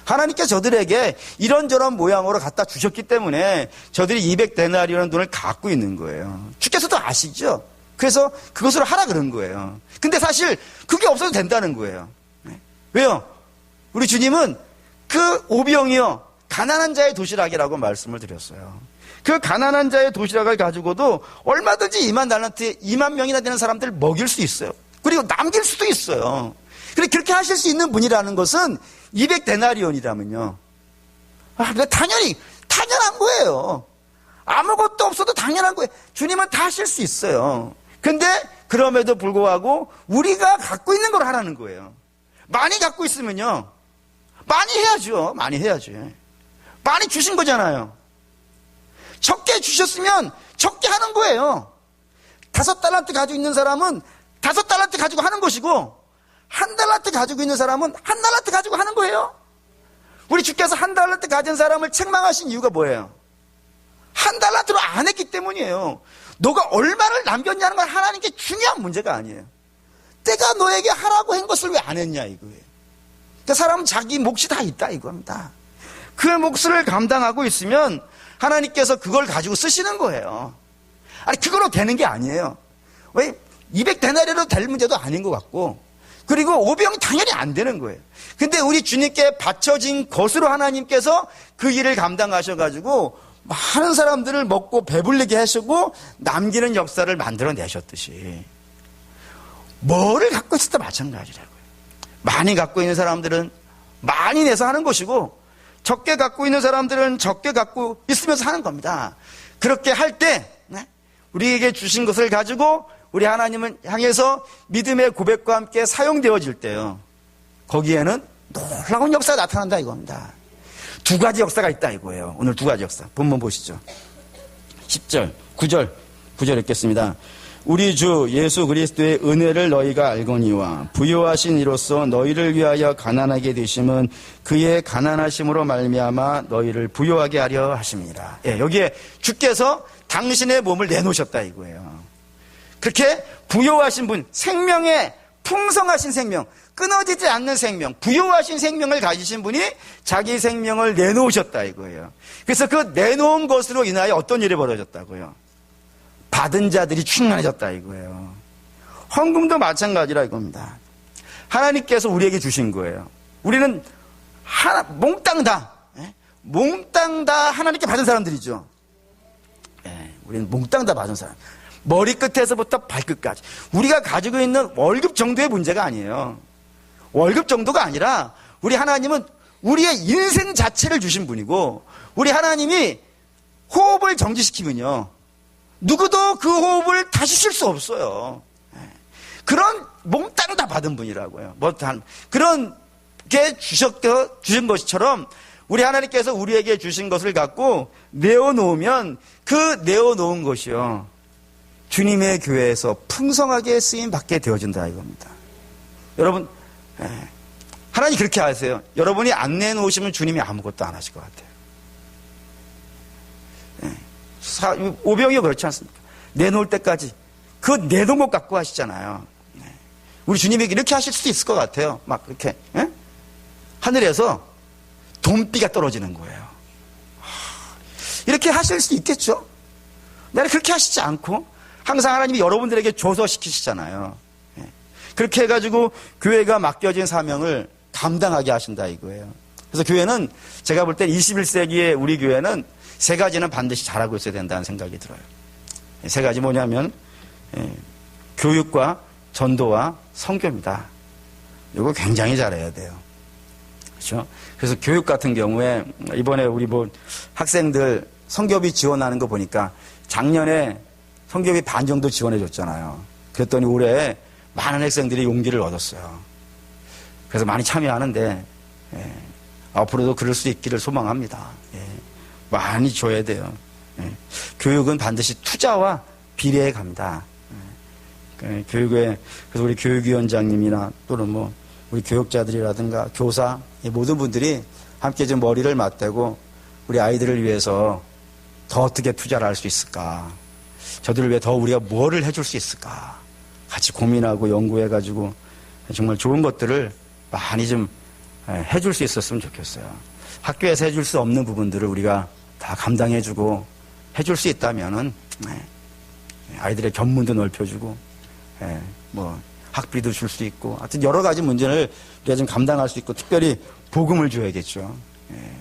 하나님께서 저들에게 이런저런 모양으로 갖다 주셨기 때문에 저들이 200데나리온 돈을 갖고 있는 거예요. 주께서도 아시죠? 그래서 그것으로 하라 그런 거예요. 근데 사실 그게 없어도 된다는 거예요. 왜요? 우리 주님은 그 오병이어 가난한 자의 도시락이라고 말씀을 드렸어요. 그 가난한 자의 도시락을 가지고도 얼마든지 2만 명이나 되는 사람들을 먹일 수 있어요. 그리고 남길 수도 있어요. 그렇게 하실 수 있는 분이라는 것은 200데나리온이라면요. 당연한 거예요. 아무것도 없어도 당연한 거예요. 주님은 다 하실 수 있어요. 근데 그럼에도 불구하고 우리가 갖고 있는 걸 하라는 거예요. 많이 갖고 있으면요, 많이 해야죠. 많이 해야지. 많이 주신 거잖아요. 적게 주셨으면 적게 하는 거예요. 5달란트 가지고 있는 사람은 5달란트 가지고 하는 것이고, 한 달란트 가지고 있는 사람은 한 달란트 가지고 하는 거예요. 우리 주께서 한 달란트 가진 사람을 책망하신 이유가 뭐예요? 한 달란트로 안 했기 때문이에요. 너가 얼마를 남겼냐는 건 하나님께 중요한 문제가 아니에요. 때가 너에게 하라고 한 것을 왜 안 했냐 이거예요. 그러니까 사람은 자기 몫이 다 있다 이겁니다. 그 몫을 감당하고 있으면 하나님께서 그걸 가지고 쓰시는 거예요. 아니 그거로 되는 게 아니에요. 왜 200데나리로 될 문제도 아닌 것 같고, 그리고 500이 당연히 안 되는 거예요. 근데 우리 주님께 바쳐진 것으로 하나님께서 그 일을 감당하셔가지고 많은 사람들을 먹고 배불리게 하시고 남기는 역사를 만들어내셨듯이 뭐를 갖고 있을 때 마찬가지라고요. 많이 갖고 있는 사람들은 많이 내서 하는 것이고, 적게 갖고 있는 사람들은 적게 갖고 있으면서 하는 겁니다. 그렇게 할 때 우리에게 주신 것을 가지고 우리 하나님을 향해서 믿음의 고백과 함께 사용되어질 때요, 거기에는 놀라운 역사가 나타난다 이겁니다. 두 가지 역사가 있다 이거예요. 오늘 두 가지 역사 본문 보시죠. 10절 9절 읽겠습니다. 우리 주 예수 그리스도의 은혜를 너희가 알거니와 부요하신 이로써 너희를 위하여 가난하게 되심은 그의 가난하심으로 말미암아 너희를 부요하게 하려 하심이라. 예, 여기에 주께서 당신의 몸을 내놓으셨다 이거예요. 그렇게 부요하신 분, 생명의 풍성하신 생명, 끊어지지 않는 생명, 부요하신 생명을 가지신 분이 자기 생명을 내놓으셨다 이거예요. 그래서 그 내놓은 것으로 인하여 어떤 일이 벌어졌다고요? 받은 자들이 충만해졌다 이거예요. 헌금도 마찬가지라 이겁니다. 하나님께서 우리에게 주신 거예요. 우리는 몽땅 다 하나님께 받은 사람들이죠. 우리는 몽땅 다 받은 사람. 머리끝에서부터 발끝까지. 우리가 가지고 있는 월급 정도의 문제가 아니에요. 월급 정도가 아니라 우리 하나님은 우리의 인생 자체를 주신 분이고, 우리 하나님이 호흡을 정지시키면요, 누구도 그 호흡을 다시 쉴 수 없어요. 그런 몽땅 다 받은 분이라고요. 그런 게 주신 것처럼 우리 하나님께서 우리에게 주신 것을 갖고 내어놓으면 그 내어놓은 것이요, 주님의 교회에서 풍성하게 쓰임 받게 되어진다 이겁니다. 여러분, 하나님 그렇게 하세요. 여러분이 안 내놓으시면 주님이 아무것도 안 하실 것 같아요. 5병이요 그렇지 않습니까? 내놓을 때까지 그 내놓은 것 갖고 하시잖아요. 우리 주님이 이렇게 하실 수도 있을 것 같아요. 막 이렇게 하늘에서 돈비가 떨어지는 거예요. 이렇게 하실 수 있겠죠? 나는 그렇게 하시지 않고 항상 하나님이 여러분들에게 조서시키시잖아요. 그렇게 해가지고 교회가 맡겨진 사명을 감당하게 하신다 이거예요. 그래서 교회는 제가 볼 때 21세기의 우리 교회는 세 가지는 반드시 잘하고 있어야 된다는 생각이 들어요. 세 가지 뭐냐면 교육과 전도와 선교입니다. 이거 굉장히 잘해야 돼요. 그렇죠? 그래서 교육 같은 경우에 이번에 우리 학생들 선교비 지원하는 거 보니까 작년에 선교비 반 정도 지원해 줬잖아요. 그랬더니 올해 많은 학생들이 용기를 얻었어요. 그래서 많이 참여하는데 앞으로도 그럴 수 있기를 소망합니다. 많이 줘야 돼요. 교육은 반드시 투자와 비례해 갑니다. 교육에, 그래서 우리 교육위원장님이나 또는 우리 교육자들이라든가 교사, 모든 분들이 함께 좀 머리를 맞대고 우리 아이들을 위해서 더 어떻게 투자를 할 수 있을까? 저들을 위해 더 우리가 뭐를 해줄 수 있을까? 같이 고민하고 연구해가지고 정말 좋은 것들을 많이 좀 해줄 수 있었으면 좋겠어요. 학교에서 해줄 수 없는 부분들을 우리가 다 감당해주고 해줄 수 있다면은 아이들의 견문도 넓혀주고 학비도 줄 수 있고, 하여튼 여러 가지 문제를 우리가 좀 감당할 수 있고, 특별히 복음을 줘야겠죠.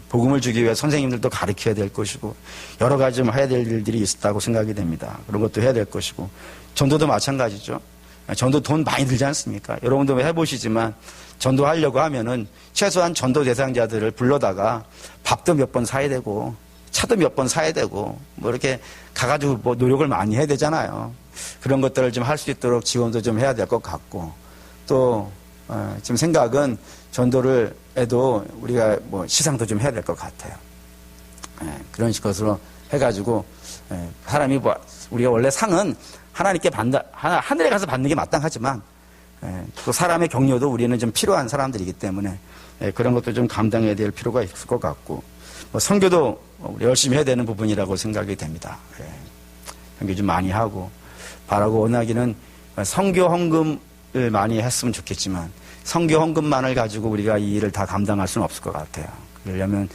복음을 주기 위해 선생님들도 가르쳐야 될 것이고, 여러 가지 좀 해야 될 일들이 있다고 생각이 됩니다. 그런 것도 해야 될 것이고, 전도도 마찬가지죠. 전도 돈 많이 들지 않습니까? 여러분도 해보시지만 전도하려고 하면은 최소한 전도 대상자들을 불러다가 밥도 몇 번 사야 되고 차도 몇 번 사야 되고 이렇게 가가지고 노력을 많이 해야 되잖아요. 그런 것들을 좀 할 수 있도록 지원도 좀 해야 될 것 같고, 또 지금 생각은 전도를 해도 우리가 시상도 좀 해야 될 것 같아요. 그런 것으로 해가지고 사람이 우리가 원래 상은 하나님께 하늘에 가서 받는 게 마땅하지만 또 사람의 격려도 우리는 좀 필요한 사람들이기 때문에 그런 것도 좀 감당해야 될 필요가 있을 것 같고, 선교도 우리 열심히 해야 되는 부분이라고 생각이 됩니다. 선교 좀 많이 하고, 바라고 원하기는 선교 헌금을 많이 했으면 좋겠지만 선교 헌금만을 가지고 우리가 이 일을 다 감당할 수는 없을 것 같아요. 그러려면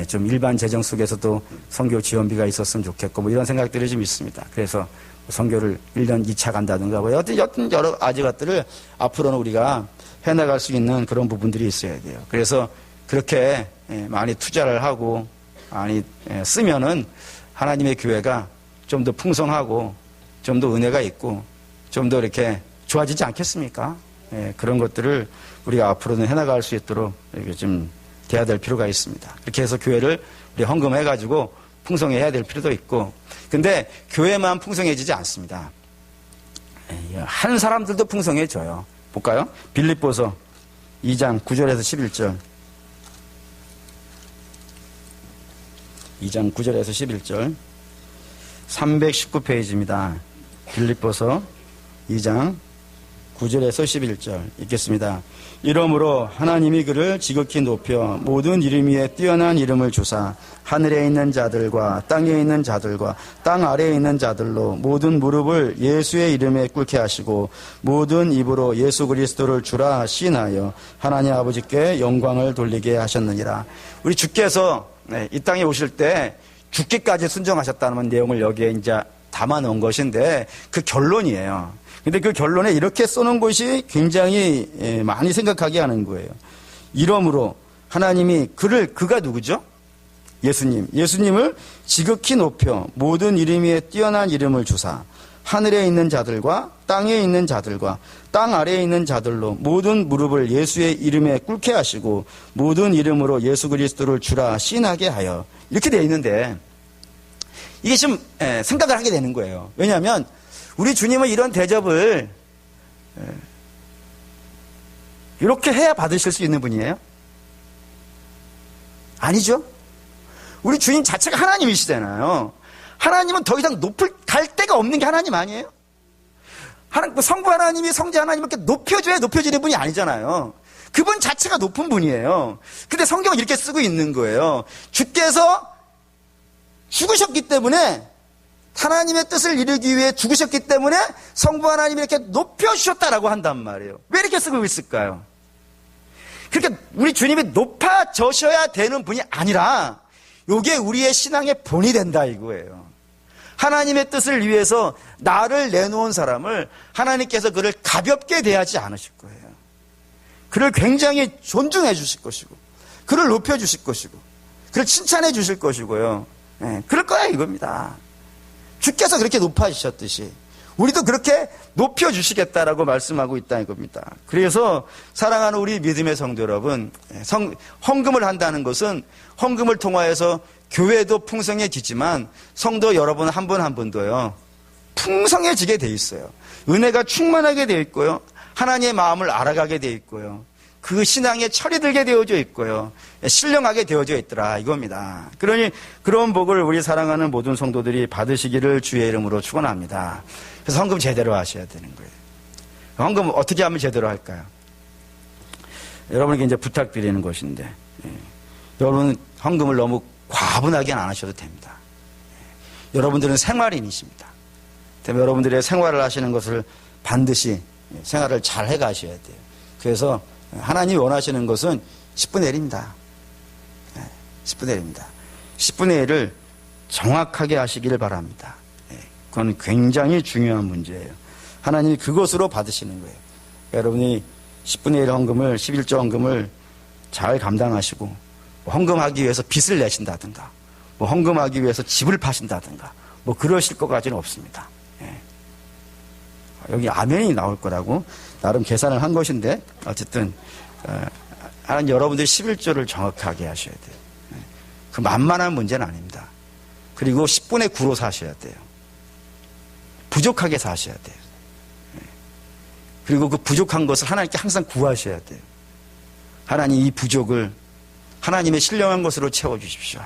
좀 일반 재정 속에서도 선교 지원비가 있었으면 좋겠고, 뭐 이런 생각들이 좀 있습니다. 그래서 선교를 1년 2차 간다든가, 뭐 여튼 여러 가지 것들을 앞으로는 우리가 해나갈 수 있는 그런 부분들이 있어야 돼요. 그래서 그렇게 많이 투자를 하고 많이 쓰면은 하나님의 교회가 좀 더 풍성하고 좀 더 은혜가 있고 좀 더 이렇게 좋아지지 않겠습니까? 그런 것들을 우리가 앞으로는 해나갈 수 있도록 이렇게 좀 돼야 될 필요가 있습니다. 그렇게 해서 교회를 우리 헌금해가지고 풍성해야 될 필요도 있고, 근데 교회만 풍성해지지 않습니다. 한 사람들도 풍성해져요. 볼까요? 빌립보서 2장 9절에서 11절. 2장 9절에서 11절. 319페이지입니다. 빌립보서 2장 9절에서 11절 읽겠습니다. 이러므로 하나님이 그를 지극히 높여 모든 이름 위에 뛰어난 이름을 주사 하늘에 있는 자들과 땅에 있는 자들과 땅 아래에 있는 자들로 모든 무릎을 예수의 이름에 꿇게 하시고 모든 입으로 예수 그리스도를 주라 시인하여 하나님 아버지께 영광을 돌리게 하셨느니라. 우리 주께서 이 땅에 오실 때 죽기까지 순종하셨다는 내용을 여기에 이제 담아 놓은 것인데 그 결론이에요. 근데 그 결론에 이렇게 써놓은 것이 굉장히 많이 생각하게 하는 거예요. 이러므로 하나님이 그가 누구죠? 예수님을 지극히 높여 모든 이름 위에 뛰어난 이름을 주사 하늘에 있는 자들과 땅에 있는 자들과 땅 아래에 있는 자들로 모든 무릎을 예수의 이름에 꿇게 하시고 모든 이름으로 예수 그리스도를 주라 시인하게 하여, 이렇게 되어 있는데 이게 좀 생각을 하게 되는 거예요. 왜냐하면 우리 주님은 이런 대접을 이렇게 해야 받으실 수 있는 분이에요? 아니죠. 우리 주님 자체가 하나님이시잖아요. 하나님은 더 이상 갈 데가 없는 게 하나님 아니에요? 성부 하나님이 성자 하나님을 이렇게 높여줘야 높여지는 분이 아니잖아요. 그분 자체가 높은 분이에요. 근데 성경은 이렇게 쓰고 있는 거예요. 주께서 죽으셨기 때문에, 하나님의 뜻을 이루기 위해 죽으셨기 때문에 성부 하나님이 이렇게 높여주셨다라고 한단 말이에요. 왜 이렇게 쓰고 있을까요? 그러니까 우리 주님이 높아져셔야 되는 분이 아니라 이게 우리의 신앙의 본이 된다 이거예요. 하나님의 뜻을 위해서 나를 내놓은 사람을 하나님께서 그를 가볍게 대하지 않으실 거예요. 그를 굉장히 존중해 주실 것이고 그를 높여 주실 것이고 그를 칭찬해 주실 것이고요. 그럴 거야 이겁니다. 주께서 그렇게 높아지셨듯이 우리도 그렇게 높여주시겠다라고 말씀하고 있다는 겁니다. 그래서 사랑하는 우리 믿음의 성도 여러분, 헌금을 한다는 것은 헌금을 통하여서 교회도 풍성해지지만 성도 여러분 한 분 한 분도요 풍성해지게 돼 있어요. 은혜가 충만하게 되어 있고요, 하나님의 마음을 알아가게 되어 있고요, 그 신앙에 철이 들게 되어져 있고요, 신령하게 되어져 있더라 이겁니다. 그러니 그런 복을 우리 사랑하는 모든 성도들이 받으시기를 주의 이름으로 축원합니다. 그래서 헌금 제대로 하셔야 되는 거예요. 헌금 어떻게 하면 제대로 할까요? 여러분에게 이제 부탁드리는 것인데, 여러분 헌금을 너무 과분하게 안 하셔도 됩니다. 여러분들은 생활인이십니다. 때문에 여러분들의 생활을 하시는 것을 반드시 생활을 잘 해가셔야 돼요. 그래서 하나님이 원하시는 것은 10분의 1입니다. 10분의 1입니다. 10분의 1을 정확하게 하시기를 바랍니다. 그건 굉장히 중요한 문제예요. 하나님이 그것으로 받으시는 거예요. 여러분이 10분의 1 헌금을, 11조 헌금을 잘 감당하시고 헌금하기 위해서 빚을 내신다든가 헌금하기 위해서 집을 파신다든가 그러실 것까지는 없습니다. 여기 아멘이 나올 거라고 나름 계산을 한 것인데 어쨌든 하나님 여러분들이 11조를 정확하게 하셔야 돼요. 그 만만한 문제는 아닙니다. 그리고 10분의 9로 사셔야 돼요. 부족하게 사셔야 돼요. 그리고 그 부족한 것을 하나님께 항상 구하셔야 돼요. 하나님 이 부족을 하나님의 신령한 것으로 채워주십시오.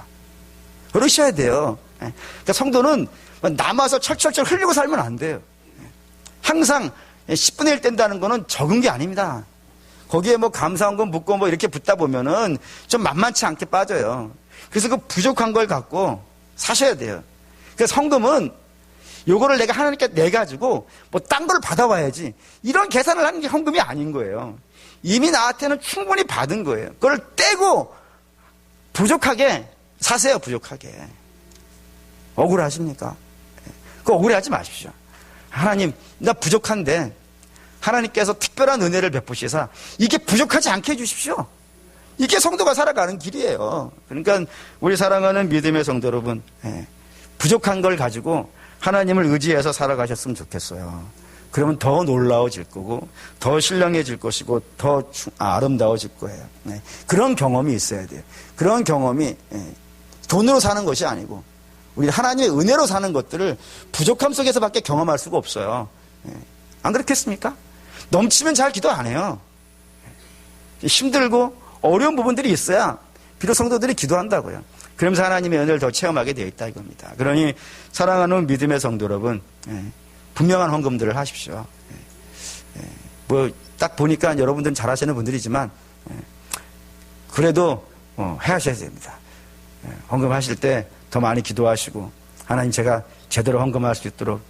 그러셔야 돼요. 그러니까 성도는 남아서 철철철 흘리고 살면 안 돼요. 항상 10분의 1 뗀다는 거는 적은 게 아닙니다. 거기에 뭐 감사원금 묻고 뭐 이렇게 붙다 보면은 좀 만만치 않게 빠져요. 그래서 그 부족한 걸 갖고 사셔야 돼요. 그래서 헌금은 요거를 내가 하나님께 내가지고 뭐 딴 걸 받아와야지 이런 계산을 하는 게 헌금이 아닌 거예요. 이미 나한테는 충분히 받은 거예요. 그걸 떼고 부족하게 사세요. 부족하게. 억울하십니까? 그거 억울해하지 마십시오. 하나님, 나 부족한데 하나님께서 특별한 은혜를 베푸시사 이게 부족하지 않게 해주십시오. 이게 성도가 살아가는 길이에요. 그러니까 우리 사랑하는 믿음의 성도 여러분, 부족한 걸 가지고 하나님을 의지해서 살아가셨으면 좋겠어요. 그러면 더 놀라워질 거고 더 신령해질 것이고 더 아름다워질 거예요. 그런 경험이 있어야 돼요. 그런 경험이 돈으로 사는 것이 아니고 우리 하나님의 은혜로 사는 것들을 부족함 속에서밖에 경험할 수가 없어요. 안 그렇겠습니까? 넘치면 잘 기도 안 해요. 힘들고 어려운 부분들이 있어야 비록 성도들이 기도한다고요. 그러면서 하나님의 은혜를 더 체험하게 되어 있다 이겁니다. 그러니 사랑하는 믿음의 성도 여러분, 분명한 헌금들을 하십시오. 뭐 딱 보니까 여러분들은 잘하시는 분들이지만 그래도 하셔야 됩니다. 헌금하실 때 더 많이 기도하시고 하나님 제가 제대로 헌금할 수 있도록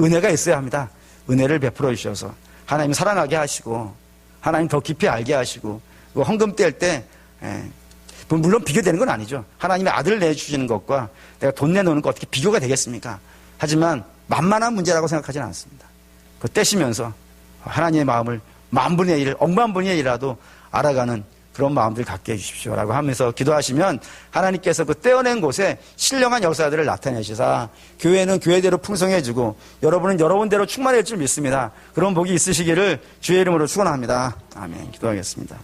은혜가 있어야 합니다. 은혜를 베풀어 주셔서 하나님 사랑하게 하시고 하나님 더 깊이 알게 하시고 헌금 뗄 때 물론 비교되는 건 아니죠. 하나님의 아들을 내주시는 것과 내가 돈 내놓는 것 어떻게 비교가 되겠습니까? 하지만 만만한 문제라고 생각하지는 않습니다. 그거 떼시면서 하나님의 마음을 만분의 1, 억만분의 1이라도 알아가는 그런 마음들 갖게 해주십시오라고 하면서 기도하시면 하나님께서 그 떼어낸 곳에 신령한 역사들을 나타내시사 교회는 교회대로 풍성해지고 여러분은 여러분대로 충만해질 줄 믿습니다. 그런 복이 있으시기를 주의 이름으로 축원합니다. 아멘. 기도하겠습니다.